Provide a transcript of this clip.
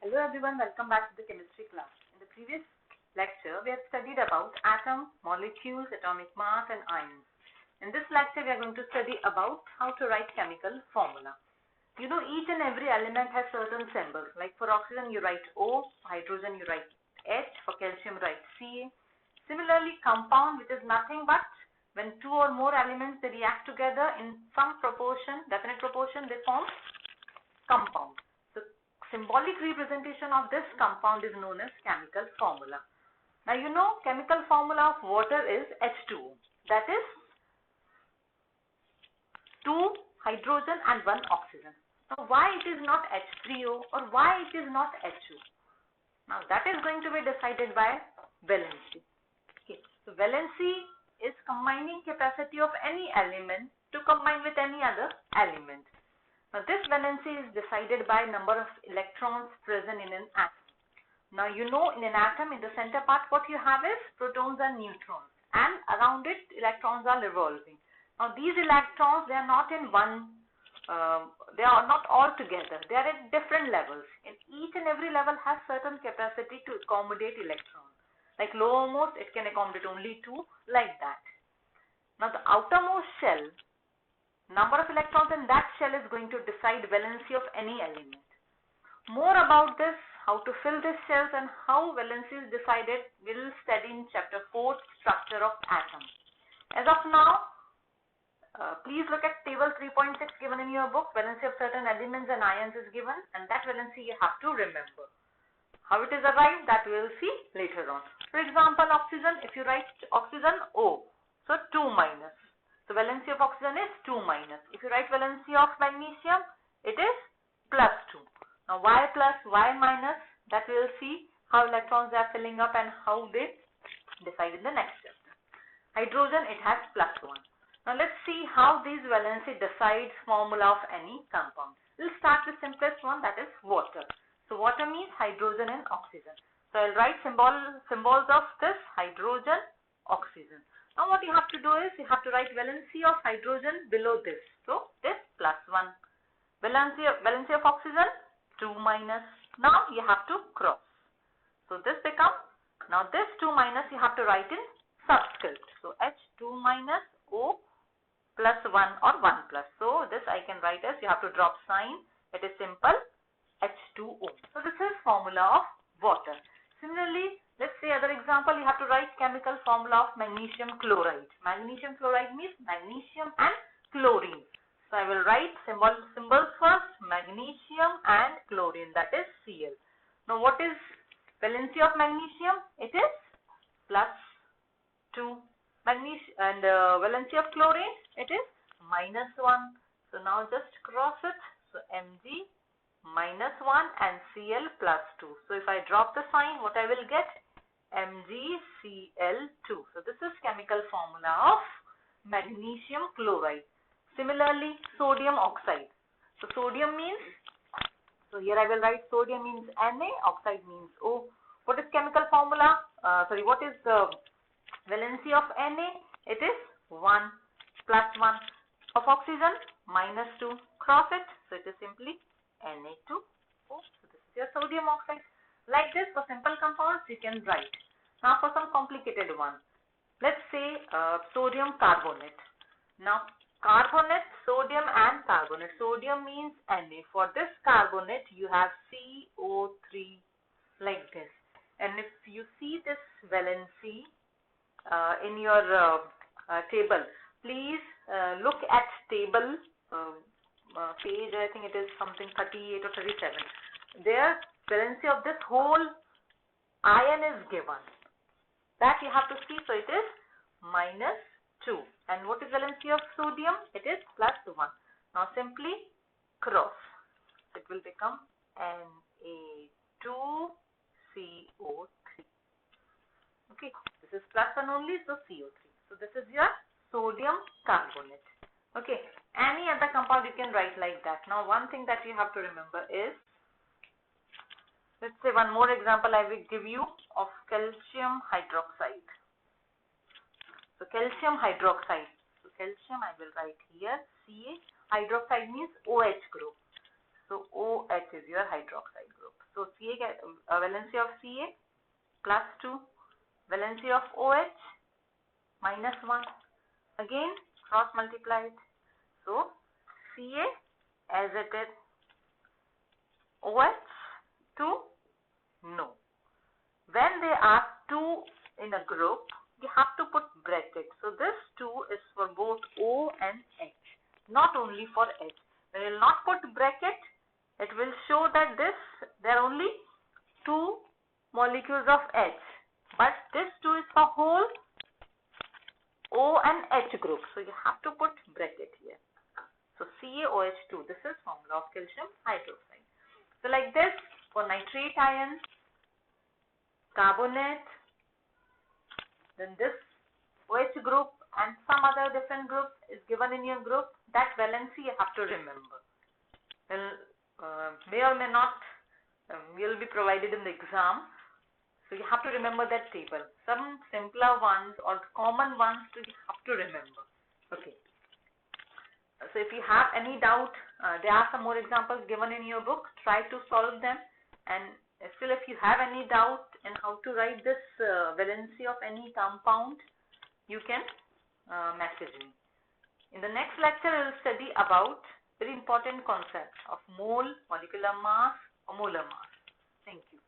Hello everyone, welcome back to the chemistry class. In the previous lecture, we have studied about atom, molecules, atomic mass and ions. In this lecture, we are going to study about how to write chemical formula. You know, each and every element has certain symbols. Like for oxygen, you write O, hydrogen, you write H, for calcium, you write Ca. Similarly, compound, which is nothing but when two or more elements, they react together in some proportion, definite proportion, they form compound. Symbolic representation of this compound is known as chemical formula. Now you know chemical formula of water is H2O. That is 2 hydrogen and 1 oxygen. Now why it is not H3O or why it is not H2? Now that is going to be decided by valency. Okay. So valency is combining capacity of any element to combine with any other element. Now this valency is decided by number of electrons present in an atom. Now you know in an atom, in the center part, what you have is protons and neutrons, and around it electrons are revolving. Now these electrons, they are not in one, they are not all together, they are at different levels, and each and every level has certain capacity to accommodate electrons. Like lowermost, it can accommodate only 2, like that. Now the outermost shell, number of electrons in that shell is going to decide valency of any element. More about this, how to fill these shells and how valency is decided, we will study in chapter 4, structure of atom. As of now, please look at table 3.6 given in your book. Valency of certain elements and ions is given, and that valency you have to remember. How it is arrived, that we will see later on. For example, oxygen, if you write oxygen O, so 2 minus. So valency of oxygen is 2 minus. If you write valency of magnesium, it is plus 2. Now why plus, why minus, that we will see how electrons are filling up and how they decide in the next chapter. Hydrogen, it has plus 1. Now let's see how these valency decides formula of any compound. We'll start with simplest one, that is water. So water means hydrogen and oxygen. So I'll write symbols of this hydrogen, oxygen. Now what you have to do is, you have to write valency of hydrogen below this. So this plus 1. Valency of oxygen, 2 minus. Now you have to cross. So this becomes, now this 2 minus you have to write in subscript. So H2 minus O plus 1 or 1 plus. So this I can write as, you have to drop sign. It is simple H2O. So this is formula of water. Similarly, let's say other example, you have to write chemical formula of magnesium chloride. Magnesium chloride means magnesium and chlorine. So I will write symbols first, magnesium and chlorine, that is Cl. Now what is valency of magnesium? It is plus 2. Magnesium and valency of chlorine, it is minus 1. So now just cross it. So Mg minus 1 and Cl plus 2. So if I drop the sign, what I will get? MgCl2. So this is chemical formula of magnesium chloride. Similarly, sodium oxide. So sodium means, so here I will write sodium means Na, oxide means O. What is chemical formula? What is the valency of Na? It is 1 plus 1. Of oxygen, minus 2. Cross it. So it is simply Na2O. So this is your sodium oxide. Like this, for simple compounds you can write. Now for some complicated one, let's say sodium carbonate. Now carbonate, sodium and carbonate. Sodium means Na. For this carbonate you have CO3 like this. And if you see this valency in your table, please look at table page, I think it is something 38 or 37. There valency of this whole ion is given. That you have to see. So it is minus 2. And what is valency of sodium? It is plus 1. Now simply cross. It will become Na2CO3. Okay. This is plus 1 only, so CO3. So this is your sodium carbonate. Okay. Any other compound you can write like that. Now one thing that you have to remember is, let's say one more example I will give you of calcium hydroxide. So calcium hydroxide. So calcium I will write here Ca. Hydroxide means OH group. So OH is your hydroxide group. So So valency of Ca plus 2, valency of OH minus 1. Again cross multiply it. So Ca as it is, OH 2, no. When they are 2 in a group, you have to put bracket. So this 2 is for both O and H, not only for H. When you will not put bracket, it will show that there are only 2 molecules of H, but this 2 is for whole O and H group. So you have to put bracket here. So CaOH2, this is formula of calcium hydroxide. So like this, for nitrate ion, carbonate, then this OH group and some other different group is given in your group. That valency you have to remember. May or may not will be provided in the exam. So you have to remember that table. Some simpler ones or common ones you have to remember. Okay. So if you have any doubt, there are some more examples given in your book. Try to solve them. And still, if you have any doubt in how to write this valency of any compound, you can message me. In the next lecture, we will study about very important concept of mole, molecular mass, or molar mass. Thank you.